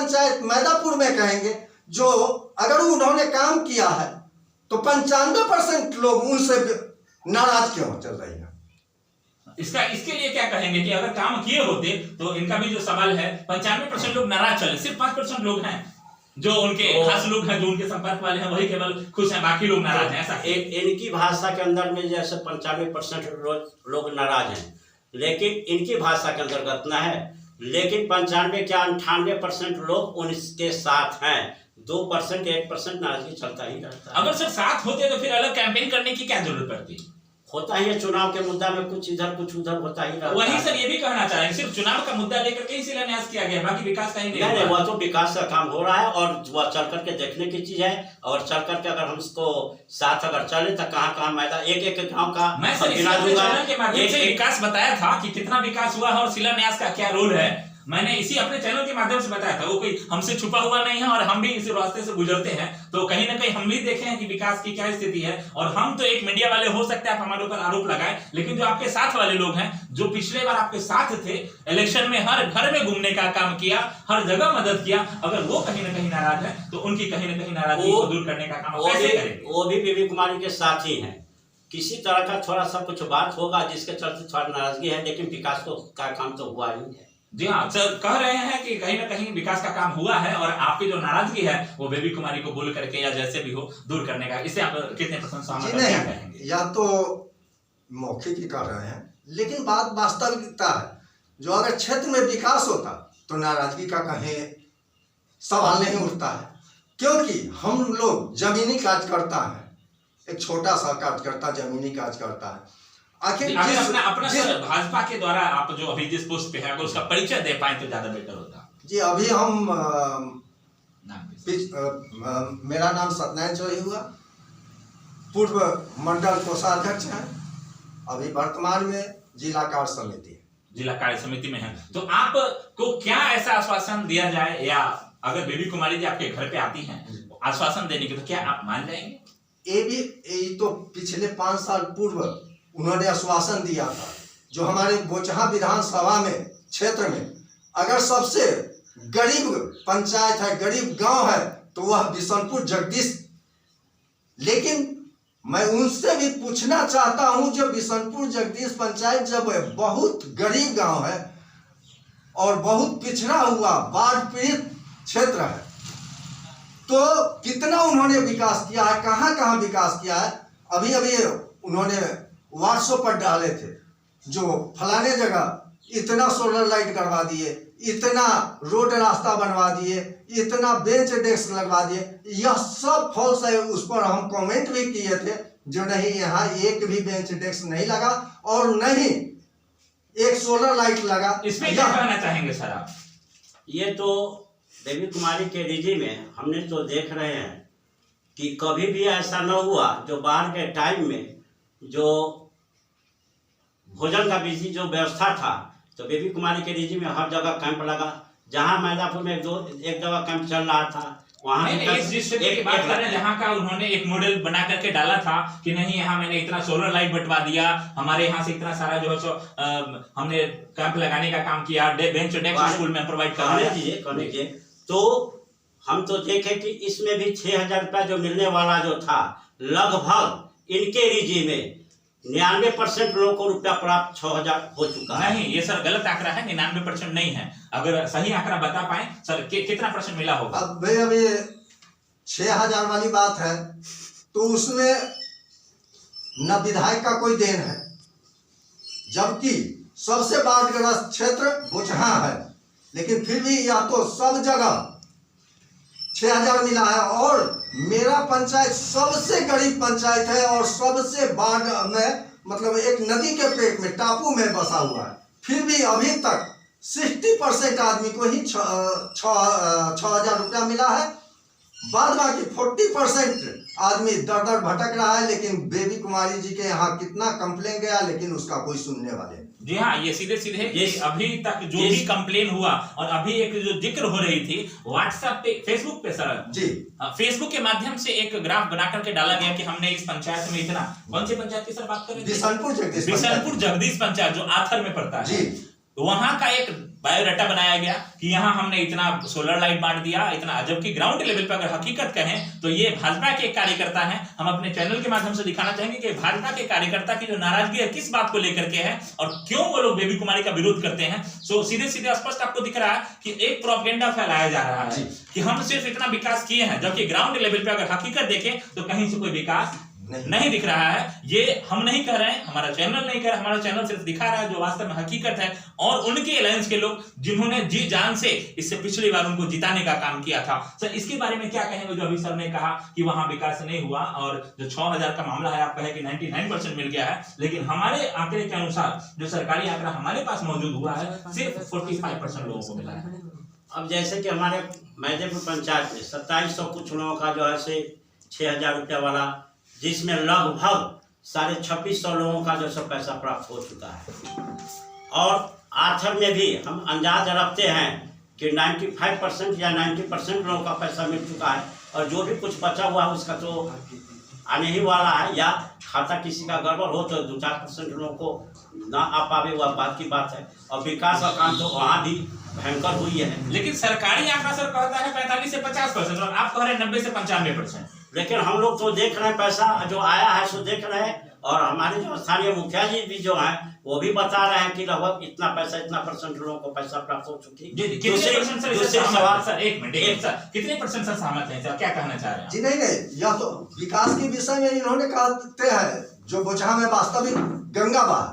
पंचायत मैदापुर में कहेंगे, जो अगर उन्होंने काम किया है तो 95% लोग उनसे नाराज क्यों चल रही है? इसके लिए क्या कहेंगे कि अगर काम किए होते तो इनका भी जो सवाल है 95% लोग नाराज चले, सिर्फ 5% लोग हैं जो उनके खास लोग हैं, जो उनके संपर्क वाले हैं, वही केवल खुश हैं, बाकी लोग नाराज हैं। ऐसा इनकी भाषा के अंदर में जैसे 95% लोग नाराज हैं, लेकिन इनकी भाषा के अंतर्गत न है, लेकिन 95 क्या 98% लोग उनके साथ हैं। 2% 1% नाराजगी चलता ही रहता है। अगर सर साथ होते तो फिर अलग कैंपेन करने की क्या जरूरत पड़ती? होता ही है, चुनाव के मुद्दा में कुछ इधर कुछ उधर होता ही रहता है। वही सर ये भी कहना चाह रहे हैं, सिर्फ चुनाव का मुद्दा लेकर के ही शिलान्यास किया गया, बाकी विकास का ही नहीं, वह तो विकास का काम हो रहा है और वह चल करके देखने की चीज है। और चल करके अगर हम इसको साथ अगर चले तो कहाँ कहाँ मैदान एक गाँव का मैं सर चैनल के माध्यम से विकास बताया था कि कितना विकास हुआ है और शिलान्यास का क्या रोल है। मैंने इसी अपने चैनल के माध्यम से बताया था, वो कोई हमसे छुपा हुआ नहीं है और हम भी इसी रास्ते से गुजरते हैं, तो कहीं ना कहीं हम भी देखे हैं कि विकास की क्या स्थिति है। और हम तो एक मीडिया वाले हो सकते हैं, आप हमारे ऊपर आरोप लगाएं, लेकिन जो आपके साथ वाले लोग हैं, जो पिछले बार आपके साथ थे, इलेक्शन में हर घर में घूमने का काम किया, हर जगह मदद किया, अगर वो कहीं ना कहीं नाराज है तो उनकी कहीं ना कहीं नाराजगी को दूर करने का काम कैसे करेंगे? वो भी बीबी कुमारी के साथ ही है। किसी तरह का थोड़ा सा कुछ बात होगा जिसके चलते थोड़ा नाराजगी है, लेकिन विकास का काम तो हुआ ही है। जी हाँ सर, कह रहे हैं कि कहीं ना कहीं विकास का काम हुआ है और आपकी जो नाराजगी है वो बेबी कुमारी को बोल करके या जैसे भी हो दूर करने का, इससे आप कितने % सहमत हैं? या तो मौखिक ही कर रहे हैं, लेकिन बात वास्तविकता है। जो अगर क्षेत्र में विकास होता तो नाराजगी का कहीं सवाल नहीं उठता है, क्योंकि हम लोग जमीनी कार्यकर्ता हैं। एक छोटा सा कार्यकर्ता जमीनी कार्य करता है। आखिर अपना भाजपा के द्वारा आप जो अभी जिस पोस्ट पे है अगर उसका परिचय दे पाए तो ज्यादा बेटर होता। जी अभी हम मेरा नाम सत्यनारायण चौधरी हुआ, पूर्व मंडल कोषाध्यक्ष हैं, अभी वर्तमान में जिला कार्य समिति में है। तो आपको क्या ऐसा आश्वासन दिया जाए, या अगर बेबी कुमारी जी आपके घर पे आती हैं आश्वासन देने के, तो क्या आप मान जाएंगे? ये तो पिछले 5 साल पूर्व उन्होंने आश्वासन दिया था, जो हमारे बोचहा विधानसभा में क्षेत्र में अगर सबसे गरीब पंचायत है, गरीब गांव है, तो वह बिशनपुर जगदीश। लेकिन मैं उनसे भी पूछना चाहता हूं, जो बिशनपुर जगदीश पंचायत जब बहुत गरीब गांव है और बहुत पिछड़ा हुआ बाढ़ पीड़ित क्षेत्र है, तो कितना उन्होंने विकास किया है, कहां कहां विकास किया है। अभी उन्होंने व्हाट्सएप पर डाले थे, जो फलाने जगह इतना सोलर लाइट करवा दिए, इतना रोड रास्ता बनवा दिए, इतना बेंच डेस्क लगवा दिए। यह सब फॉल्स है, उस पर हम कमेंट भी किए थे, जो नहीं यहाँ एक भी बेंच डेस्क नहीं लगा और नहीं एक सोलर लाइट लगा। इसमें क्या कहना चाहेंगे सर आप? ये तो बेबी कुमारी के रिजी में हमने तो देख रहे हैं कि कभी भी ऐसा न हुआ, जो बाढ़ के टाइम में जो भोजन का बिजली जो व्यवस्था था, तो बेबी कुमारी के रिजी में हर जगह कैंप लगा। जहां मैदापुर में एक जगह कैंप चल रहा था, वहां जहाँ का उन्होंने एक मॉडल बना करके डाला था कि नहीं यहाँ मैंने इतना सोलर लाइट बंटवा दिया, हमारे यहाँ से इतना सारा जो है हमने कैंप लगाने का काम किया, बेंच डेस्क स्कूल में प्रोवाइड करने के। तो हम तो देखे कि इसमें भी 6000 रुपया जो मिलने वाला जो था, लगभग इनके रिजी में 99% लोगों को रुपया प्राप्त 6000 हो चुका है। नहीं, ये सर गलत आंकड़ा है, 99% नहीं है। अगर सही आंकड़ा बता पाए सर कितना % मिला होगा? अब भाई अभी 6000 वाली बात है, तो उसमें न विधायक का कोई देन है, जबकि सबसे बाढ़ग्रस्त क्षेत्र बोचहा है, लेकिन फिर भी या तो सब जगह 6000 मिला है। और मेरा पंचायत सबसे गरीब पंचायत है और सबसे बाढ़ में मतलब एक नदी के पेट में टापू में बसा हुआ है, फिर भी अभी तक 60% आदमी को ही 6000 रुपया मिला है। बाद बाकी 40% आदमी दर दर भटक रहा है। लेकिन बेबी कुमारी जी के यहाँ कितना कंप्लेन गया, लेकिन उसका कोई सुनने वाले नहीं। जी हाँ, ये सीधे अभी तक जो भी कंप्लेन हुआ, और अभी एक जो जिक्र हो रही थी व्हाट्सएप पे, फेसबुक पे सर जी, फेसबुक के माध्यम से एक ग्राफ बना करके डाला गया कि हमने इस पंचायत में इतना, कौन सी पंचायत की सर बात कर रहे थे? बिशनपुर जगदीश पंचायत जो आथर में पड़ता है जी, वहां का एक बायोडाटा बनाया गया कि यहाँ हमने इतना सोलर लाइट बांट दिया, इतना, जबकि ग्राउंड लेवल पर अगर हकीकत कहें तो ये भाजपा के कार्यकर्ता हैं। हम अपने चैनल के माध्यम से दिखाना चाहेंगे कि भाजपा के कार्यकर्ता की जो नाराजगी है किस बात को लेकर के है और क्यों वो लोग बेबी कुमारी का विरोध करते हैं। सो सीधे सीधे स्पष्ट आपको दिख रहा है कि एक प्रोपेगेंडा फैलाया जा रहा है कि हम सिर्फ इतना विकास किए हैं, जबकि ग्राउंड लेवल पे अगर हकीकत देखें तो कहीं से कोई विकास नहीं दिख रहा है। ये हम नहीं कह रहे हैं, हमारा चैनल नहीं कह रहा, हमारा चैनल सिर्फ दिखा रहा है जो वास्तव में हकीकत है। और उनके अलायंस के लोग जिन्होंने जी जान से इससे पिछली बार उनको जिताने का काम किया था। सर इसके बारे में क्या कहेंगे जो अभी सर ने कहा कि वहां विकास नहीं हुआ और जो 6000 का मामला है आप कहे कि 99% मिल गया है, लेकिन हमारे आंकड़े के अनुसार जो सरकारी आंकड़ा हमारे पास मौजूद हुआ है सिर्फ 45% लोगों को मिला है। अब जैसे कि हमारे मैदेपुर पंचायत में 2700 कुछ लोगों का जो है से 6000 रुपया वाला, जिसमें लगभग 2650 लोगों का जो सब पैसा प्राप्त हो चुका है। और आखिर में भी हम अंदाज रखते हैं कि 95% या 90% लोगों का पैसा मिल चुका है और जो भी कुछ बचा हुआ है उसका तो आने ही वाला है, या खाता किसी का गड़बड़ हो तो 2-4% लोगों को ना आ पावे, वह बात की बात है। और विकास का काम तो वहाँ भी भयंकर हुई है। लेकिन सरकारी आंकड़ा सर कहता है 45 से 50% और आप कह रहे हैं 90 से 95%। लेकिन हम लोग तो देख रहे हैं पैसा जो आया है सो देख रहे हैं, और हमारे जो स्थानीय मुखिया जी भी जो हैं वो भी बता रहे हैं कि लगभग इतना पैसा, इतना % लोगों को पैसा प्राप्त हो चुकी है। दूसरे सवाल सर, एक मिनट सर, कितने % सर सहमत हैं सर, क्या कहना चाह रहे हैं जी? नहीं, यह तो विकास के विषय में इन्होंने कहते हैं जो बोचहा में वास्तविक गंगा बहा,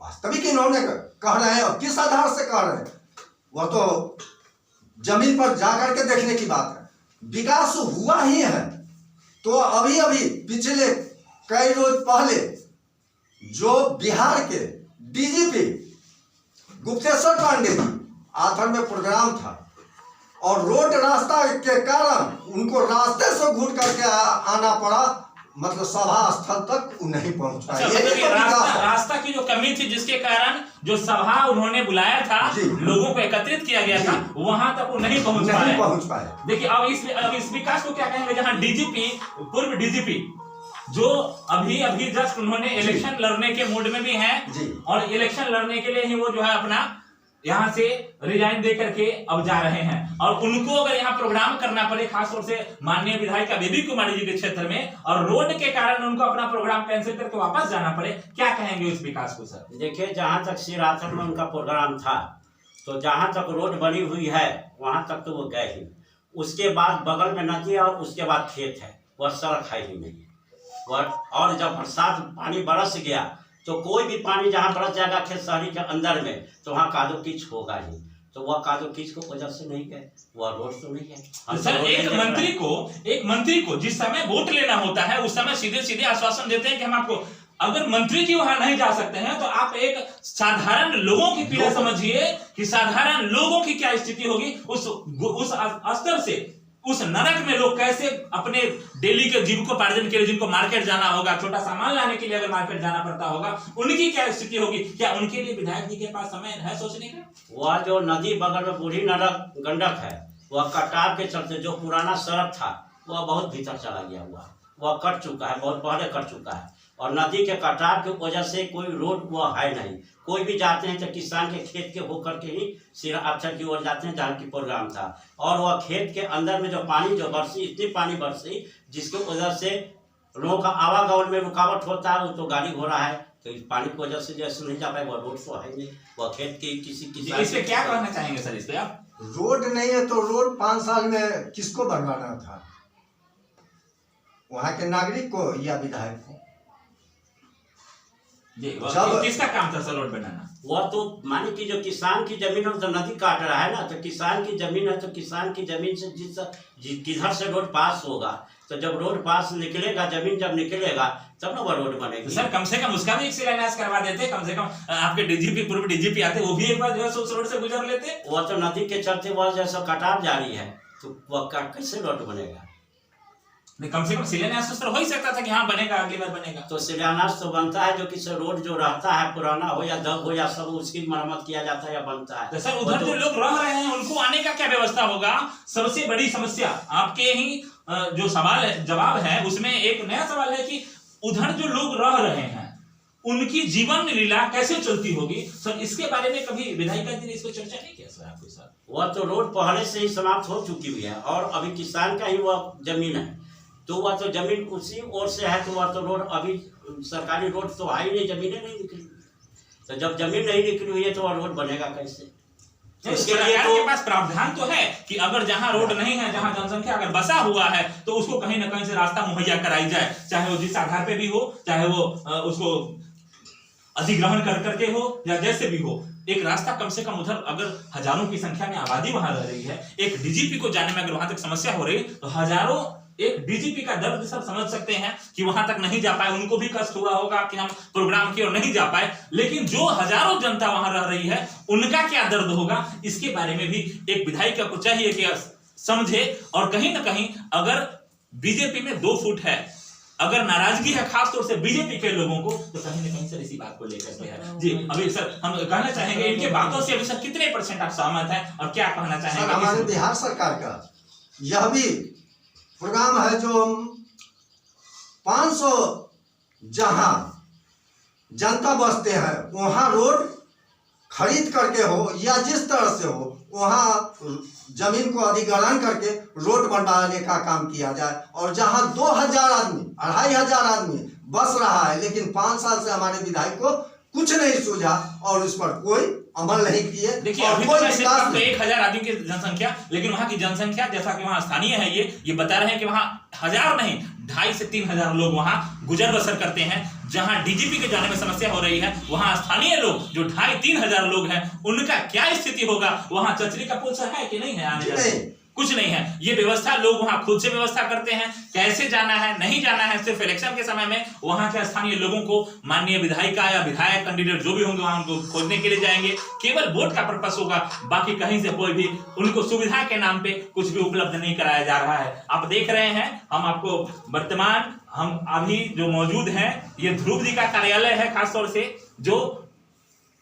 वास्तविक इन्होंने कह रहे हैं और किस आधार से कह रहे हैं वह तो जमीन पर जाकर के देखने की बात है। विकास हुआ ही है तो अभी पिछले कई रोज पहले जो बिहार के डीजीपी गुप्तेश्वर पांडे जी आथर में प्रोग्राम था और रोड रास्ता के कारण उनको रास्ते से घूट करके आना पड़ा, मतलब सभा स्थल तक नहीं पहुंच पाए। अच्छा, रास्ता की जो कमी थी जिसके कारण जो सभा उन्होंने बुलाया था, लोगों को एकत्रित किया गया था, वहां तक वो नहीं पहुंच पाए। देखिए अब इस विकास को क्या कहेंगे जहां डीजीपी, पूर्व डीजीपी जो अभी जस्ट उन्होंने इलेक्शन लड़ने के मूड में भी हैं और इलेक्शन लड़ने के लिए ही वो जो है अपना यहाँ से रिजाइन दे करके अब जा रहे हैं, और उनको अगर यहाँ प्रोग्राम करना पड़े खासतौर से माननीय विधायिका बेबी कुमारी जी के क्षेत्र में, और रोड के कारण उनको अपना प्रोग्राम कैंसिल करके वापस जाना पड़े, क्या कहेंगे इस विकास को सर? देखिए, जहाँ तक सिराथन में उनका प्रोग्राम था तो जहाँ तक रोड बनी हुई है वहाँ तक तो वो गए ही। उसके बाद बगल में नदी और उसके बाद खेत है, वह सड़क है ही नहीं। और जब बरसात पानी बरस गया तो कोई भी पानी जहाँ बरस जाएगा खेत शहरी के अंदर में तो वहाँ कादो कीच होगा ही, तो वह कादो कीच को वजह से नहीं गए, वह रोड तो नहीं है। सर एक मंत्री को जिस समय वोट लेना होता है उस समय सीधे सीधे आश्वासन देते हैं कि हम आपको, अगर मंत्री जी वहां नहीं जा सकते हैं तो आप एक साधारण लोगों की पीड़ा समझिए कि साधारण लोगों की क्या स्थिति होगी। उस स्तर से उस नरक में लोग कैसे अपने डेली के जीविकोपार्जन के लिए, जिनको मार्केट जाना होगा, छोटा सामान लाने के लिए अगर मार्केट जाना पड़ता होगा, उनकी क्या स्थिति होगी? क्या उनके लिए विधायक जी के पास समय है सोचने का? वह जो नदी बगल में बूढ़ी नरक गंडक है, वह कटाव के चलते जो पुराना सड़क था वह बहुत भीतर चला गया हुआ, वह कट चुका है, बहुत पहले कट चुका है। और नदी के कटाव की वजह से कोई रोड वह है नहीं। कोई भी जाते हैं तो किसान के खेत के होकर के ही सिरा अक्षर की ओर जाते हैं जहाँ की प्रोग्राम था। और वह खेत के अंदर में जो पानी जो बरसी, इतनी पानी बरसी जिसकी वजह से लोगों का आवागमन में रुकावट होता है। वो तो गाड़ी घोड़ा है तो इस पानी की वजह से जैसे नहीं जा पाए, वह रोड तो है नहीं, वह खेत की किसी इससे क्या कहना चाहेंगे सर? इस पे आप, रोड नहीं है तो रोड 5 साल में किसको बनवाना था? वहाँ के नागरिक को या विधायक को? किसका काम था सर रोड बनाना? वह तो माने कि जो किसान की जमीन है तो नदी काट रहा है ना, तो किसान की जमीन है तो किसान की जमीन से किधर से रोड पास होगा, तो जब रोड पास निकलेगा, जमीन जब निकलेगा तब ना वह रोड बनेगी। तो सर कम से कम उसका भी एक शिलान्यास करवा देते, कम से कम आपके डीजीपी, पूर्व डीजीपी आते, वो भी एक बार जो है उस रोड से गुजर लेते। वह तो नदी के चलते वह जैसा कटाव जारी है तो वह कैसे रोड बनेगा? कम से कम शिलान्यास तो हो ही सकता था कि हाँ बनेगा, अगली बार बनेगा। तो शिलान्यास तो बनता है जो कि रोड जो रहता है पुराना हो या दब हो या सब उसकी मरम्मत किया जाता है या बनता है। तो सर उधर जो लोग रह रहे हैं उनको आने का क्या व्यवस्था होगा? सबसे बड़ी समस्या आपके ही जो सवाल है, जवाब है उसमें एक नया सवाल है कि उधर जो लोग रह रहे हैं उनकी जीवन लीला कैसे चलती होगी सर, इसके बारे में कभी विधायिका जी ने इसको चर्चा नहीं किया सर आपके साथ? वह तो रोड पहले से ही समाप्त हो चुकी हुई है और अभी किसान का ही वह जमीन है, तो वह तो जमीन उसी ओर से है, तो वह तो रोड अभी सरकारी रोड तो है ही नहीं, जमीनें नहीं निकली। तो जब जमीन नहीं निकली हुई है तो वह रोड बनेगा कैसे? तो सरकार के पास प्रावधान तो है कि अगर जहां रोड नहीं है, जहां जनसंख्या अगर बसा हुआ है, तो उसको कहीं ना कहीं से रास्ता मुहैया कराई जाए, चाहे वो जिस आधार पे भी हो, चाहे वो उसको अधिग्रहण कर करके हो या जैसे भी हो, एक रास्ता कम से कम उधर अगर हजारों की संख्या में आबादी वहां रह रही है, एक डीजीपी को जाने में अगर वहां तक समस्या हो रही है, तो हजारों एक डीजीपी का दर्द सब समझ सकते हैं कि वहां तक नहीं जा पाए, उनको भी कष्ट हुआ होगा कि हम प्रोग्राम की ओर नहीं जा पाए, लेकिन जो हजारों जनता वहां रह रही है उनका क्या दर्द होगा, इसके बारे में भी एक विधायिका को चाहिए कि समझे। और कहीं ना कहीं अगर बीजेपी में 2 फुट है, अगर नाराजगी है खासतौर से बीजेपी के लोगों को, तो कहीं ना कहीं सर इसी बात को लेकर के है। जी अभी सर हम कहना चाहेंगे इनके बातों से अभी सर कितने % आप सहमत हैं और क्या कहना चाहेंगे? हमारे बिहार सरकार का यह भी प्रोग्राम है जो हम 500 जहां जनता बसते हैं वहां रोड खरीद करके हो या जिस तरह से हो वहां जमीन को अधिग्रहण करके रोड बनवाने का काम किया जाए। और जहां 2000 आदमी 2500 आदमी बस रहा है, लेकिन 5 साल से हमारे विधायक को कुछ नहीं सूझा और उस पर कोई अमल नहीं किए। देखिए अभी तो 1000 आदमी की जनसंख्या, लेकिन वहां की जनसंख्या जैसा कि वहां स्थानीय है, ये बता रहे हैं कि वहां 1000 नहीं 2500 से 3000 लोग वहां गुजर बसर करते हैं। जहां डीजीपी के जाने में समस्या हो रही है, वहां स्थानीय लोग जो 2500-3000 लोग हैं, उनका क्या स्थिति होगा? वहां चचरी का पुल है कि नहीं है? आने जाने कुछ नहीं है। ये व्यवस्था लोग वहां खुद से व्यवस्था करते हैं, कैसे जाना है नहीं जाना है, सिर्फ इलेक्शन के समय में वहां के स्थानीय लोगों को माननीय विधायिका या विधायक कैंडिडेट जो भी होंगे वहां उनको खोजने के लिए जाएंगे, केवल वोट का पर्पस होगा, बाकी कहीं से कोई भी उनको सुविधा के नाम पे कुछ भी उपलब्ध नहीं कराया जा रहा है। आप देख रहे हैं, हम आपको वर्तमान हम अभी जो मौजूद हैं, ये ध्रुव जी का कार्यालय है, खासतौर से जो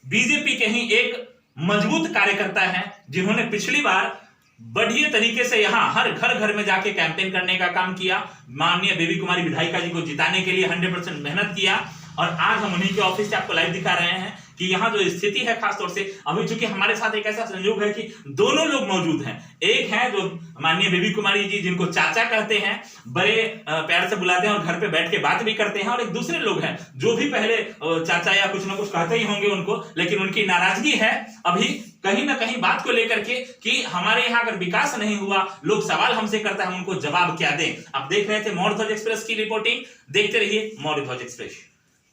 बीजेपी के ही एक मजबूत कार्यकर्ता है, जिन्होंने पिछली बार बढ़िया तरीके से यहाँ हर घर में जाके कैंपेन करने का काम किया, माननीय बेबी कुमारी विधायिका जी को जिताने के लिए 100% मेहनत किया। और आज हम उन्हीं के ऑफिस से आपको लाइव दिखा रहे हैं कि यहाँ जो स्थिति है, खासतौर से अभी चूंकि हमारे साथ एक ऐसा संयोग है कि दोनों लोग मौजूद हैं। एक है जो माननीय बेबी कुमारी जी, जिनको चाचा कहते हैं, बड़े प्यार से बुलाते हैं और घर पे बैठ के बात भी करते हैं, और एक दूसरे लोग हैं जो भी पहले चाचा या कुछ ना कुछ कहते ही होंगे उनको, लेकिन उनकी नाराजगी है अभी कहीं ना कहीं बात को लेकर के कि हमारे यहाँ अगर विकास नहीं हुआ, लोग सवाल हमसे करते हैं, हम उनको जवाब क्या दें। आप देख रहे थे मौर्य ध्वज एक्सप्रेस की रिपोर्टिंग, देखते रहिए मौर्य ध्वज एक्सप्रेस।